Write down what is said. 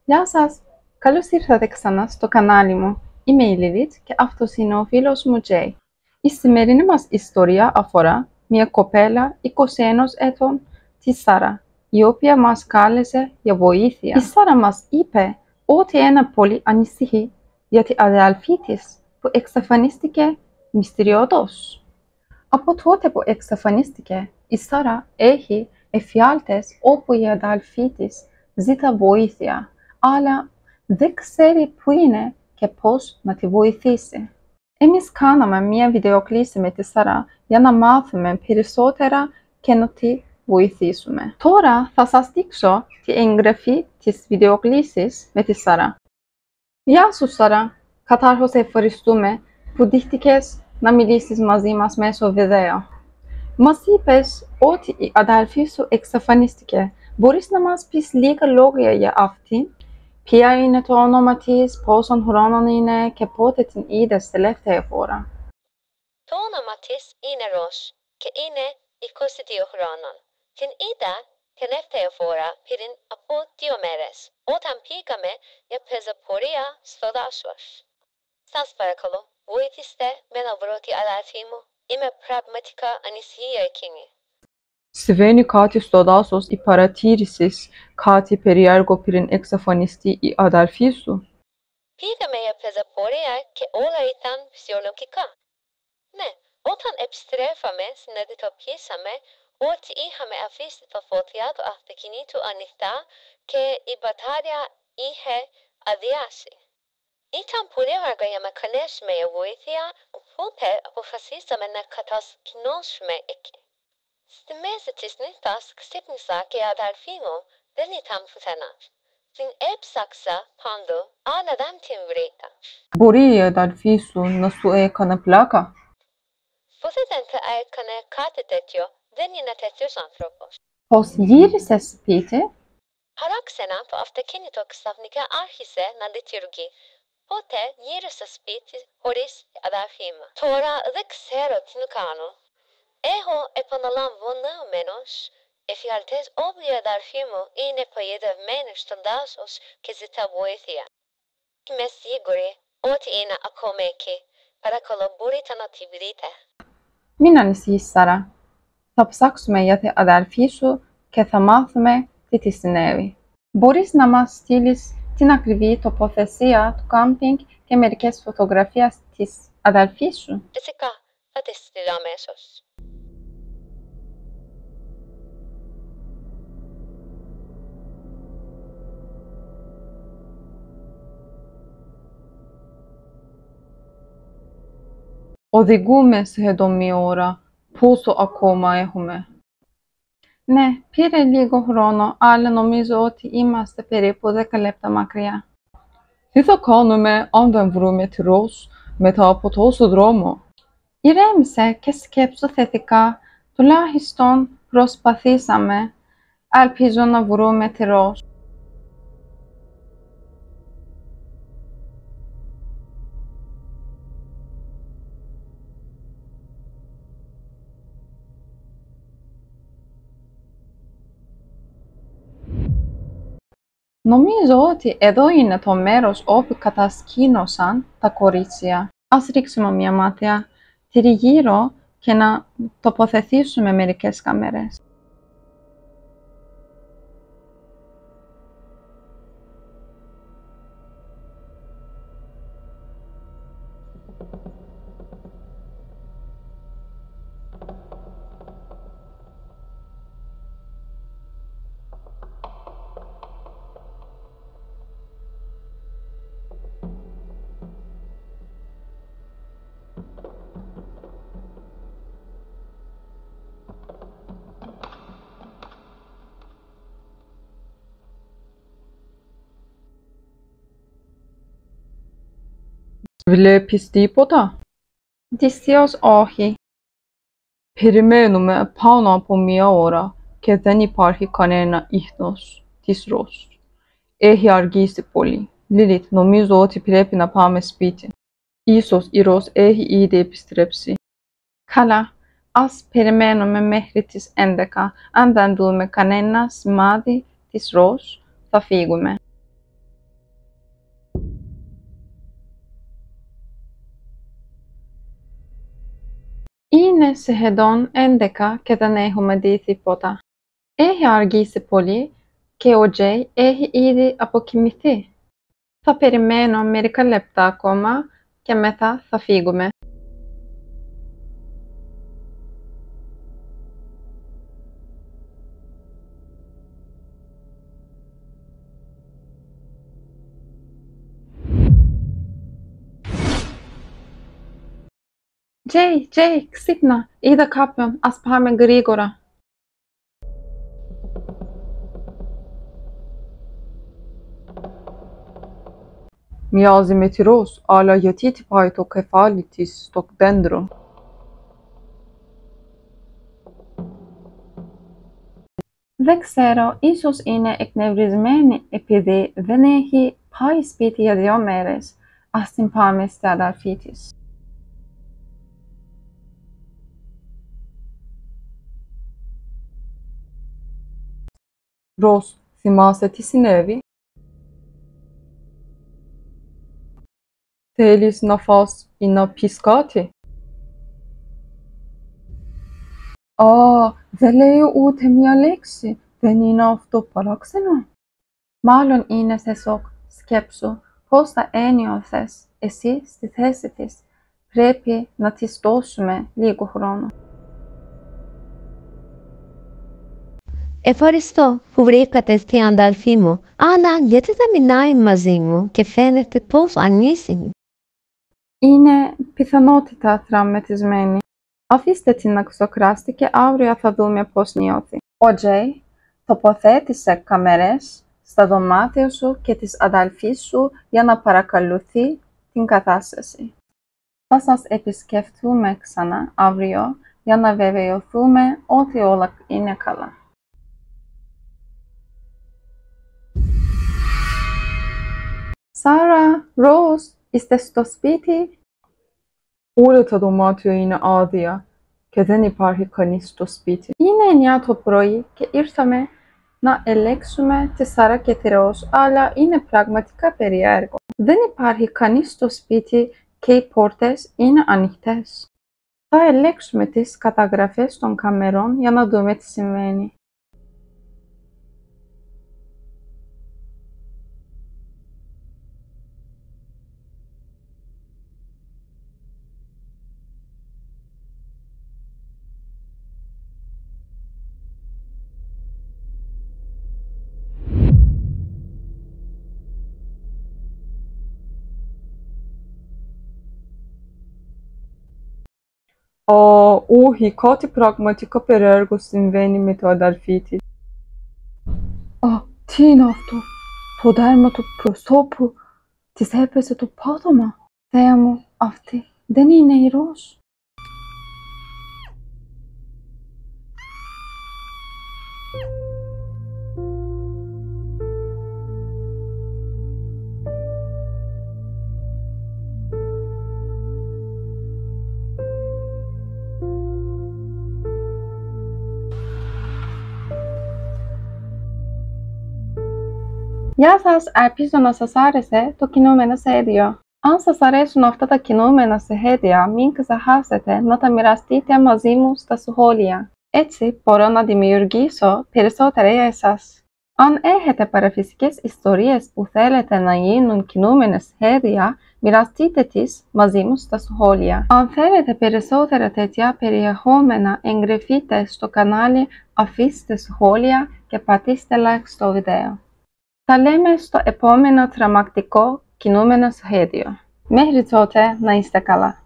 Γεια σας! Καλώς ήρθατε ξανά στο κανάλι μου. Είμαι η Lilith και αυτός είναι ο φίλος μου Jay. Η σημερινή μας ιστορία αφορά μια κοπέλα 21 ετών, τη Σάρα, η οποία μας κάλεσε για βοήθεια. Η Σάρα μας είπε ότι πολύ ανησυχεί για την αδελφή της που εξαφανίστηκε μυστηριώδως. Από τότε που εξαφανίστηκε, η Σάρα έχει εφιάλτες όπου η αδελφή της ζητά βοήθεια, αλλά δεν ξέρει πού είναι και πώς να τη βοηθήσει. Εμείς κάναμε μια βιντεοκλήση με τη Σάρα για να μάθουμε περισσότερα και να τη βοηθήσουμε. Τώρα θα σας δείξω την εγγραφή της βιντεοκλήσης με τη Σάρα. Γεια σου Σάρα! Καταρχώς ευχαριστούμε που δείχτηκες να μιλήσεις μαζί μας μέσω βίντεο. Μας είπες ότι η αδελφή σου εξαφανίστηκε. Μπορείς να μας πεις λίγα λόγια για αυτήν? Ποια είναι το όνομα της, πόσων χρόνων είναι και πότε την είδες τελευταία φορά? Το όνομα της είναι Ροζ και είναι 22 χρόνων. Την είδα τελευταία φορά πριν από 2 μέρες, όταν πήγαμε για πεζαπορία στο δάσος. Σας παρακαλώ, βοηθήστε με να βρω την αδελφή μου. Είμαι πραγματικά ανησυχία εκείνη. Συμβαίνει κάτι στο δάσος ή παρατήρησες κάτι περίεργο πριν εξαφανιστεί η αδελφή σου? Πήγαμε για πεζαπορία και όλα ήταν φυσιολογικά. Ναι, όταν επιστρέφαμε συνειδητοποίησαμε ότι είχαμε αφήσει τα φωτιά του αυτοκινήτου ανοιχτά και η μπαταρία είχε αδειάσει. Ήταν πολύ αργά για να καλέσουμε για βοήθεια, οπότε αποφασίσαμε να κατασκηνώσουμε εκεί. Στη μέση της νύχτας ξύπνησα και η αδελφή μου δεν ήταν πουθενά. Την έψαξα παντού, αλλά δεν την βρήκα. Μπορεί η αδελφή σου να σου έκανε πλάκα? Ποτέ δεν θα έκανε κάτι τέτοιο, δεν είναι τέτοιος άνθρωπος. Πώς γύρισες σπίτι? Παράξενα το αυτοκίνητο ξαφνικά άρχισε να λειτουργεί. Οπότε γύρισα σπίτι χωρίς αδελφή μου. Τώρα δεν ξέρω τι να κάνω. Έχω επαναλαμβανόμενος εφιάλτες όπου η αδελφή μου είναι παγιδευμένη στον δάσος και ζητά βοήθεια. Είμαι σίγουρη ότι είναι ακόμα εκεί. Παρακαλώ, μπορείτε να τη βρείτε. Μην ανησυχείς, Σάρα. Θα ψάξουμε για την αδελφή σου και θα μάθουμε τι της συνέβη. Μπορείς να μας στείλεις την ακριβή τοποθεσία του κάμπινγκ και μερικές φωτογραφίες της αδελφής σου? Φυσικά, θα τη στείλω αμέσως. Οδηγούμε σχεδόν μία ώρα. Πόσο ακόμα έχουμε? Ναι, πήρε λίγο χρόνο, αλλά νομίζω ότι είμαστε περίπου 10 λεπτά μακριά. Τι θα κάνουμε αν δεν βρούμε τη Ροζ μετά από τόσο δρόμο? Ηρέμησε και σκέψου θετικά. Τουλάχιστον προσπαθήσαμε. Ελπίζω να βρούμε τη Ροζ. Νομίζω ότι εδώ είναι το μέρος όπου κατασκήνωσαν τα κορίτσια. Ας ρίξουμε μια ματιά τριγύρω και να τοποθετήσουμε μερικές κάμερες. Βλέπεις τίποτα? Δυστυχώς όχι. Περιμένουμε πάνω από μία ώρα και δεν υπάρχει κανένα ίχνος της Ροζ. Έχει αργήσει πολύ. Lilith, νομίζω ότι πρέπει να πάμε σπίτι. Ίσως η Ροζ έχει ήδη επιστρέψει. Καλά, ας περιμένουμε μέχρι τις 11. Αν δεν δούμε κανένα σημάδι της Ροζ, θα φύγουμε. Είναι σχεδόν 11 και δεν έχουμε δει τίποτα. Έχει αργήσει πολύ και ο Τζέι έχει ήδη αποκοιμηθεί. Θα περιμένω μερικά λεπτά ακόμα και μετά θα φύγουμε. Τζέι, ξύπνα, είδα κάποιον, ας πάμε γρήγορα. Μοιάζει με τυρός, αλλά γιατί τυπάει το κεφάλι της στο δέντρο. Δεν ξέρω, ίσως είναι εκνευρισμένη επειδή δεν έχει πάει σπίτι για 2 μέρες. Ας την πάμε στη αδερφή της. Ροζ, θυμάσαι τι συνέβη? Θέλεις να φας ή να πεις κάτι? Δεν λέει ούτε μια λέξη. Δεν είναι αυτό παράξενο? Μάλλον είναι σε σοκ. Σκέψου πώς θα ένιωθες εσύ στη θέση της. Πρέπει να της δώσουμε λίγο χρόνο. Ευχαριστώ που βρήκατε την αδελφή μου, αλλά γιατί δεν μιλάει μαζί μου και φαίνεται πως ανήσυχη. Είναι πιθανότητα τραυματισμένη. Αφήστε την να ξοκράσει και αύριο θα δούμε πώς νιώθει. Ο Τζέι τοποθέτησε κάμερες στα δωμάτια σου και της αδελφής σου για να παρακολουθεί την κατάσταση. Θα σας επισκεφτούμε ξανά αύριο για να βεβαιωθούμε ότι όλα είναι καλά. Σάρα, Ροζ, είστε στο σπίτι? Όλα τα δωμάτια είναι άδεια και δεν υπάρχει κανείς στο σπίτι. Είναι 9 το πρωί και ήρθαμε να ελέγξουμε τη Σάρα και τη Ροζ, αλλά είναι πραγματικά περίεργο. Δεν υπάρχει κανείς στο σπίτι και οι πόρτες είναι ανοιχτές. Θα ελέγξουμε τις καταγραφές των καμερών για να δούμε τι συμβαίνει. Όχι, κάτι πραγματικά περίεργο συμβαίνει με το αδελφή της. Τι είναι αυτό? Το δέρμα του προσώπου της έπεσε το πάτωμα. Θεέ μου, αυτή δεν είναι η Ροζ. Γεια σας, ελπίζω να σας άρεσε το κινούμενο σχέδιο. Αν σας αρέσουν αυτά τα κινούμενα σχέδια, μην ξεχάσετε να τα μοιραστείτε μαζί μου στα σχόλια. Έτσι μπορώ να δημιουργήσω περισσότερα για εσάς. Αν έχετε παραφυσικές ιστορίες που θέλετε να γίνουν κινούμενα σχέδια, μοιραστείτε τις μαζί μου στα σχόλια. Αν θέλετε περισσότερα τέτοια περιεχόμενα, εγγραφείτε στο κανάλι, αφήστε σχόλια και πατήστε like στο βίντεο. Τα λέμε στο επόμενο τρομακτικό κινούμενο σχέδιο. Μέχρι τότε να είστε καλά.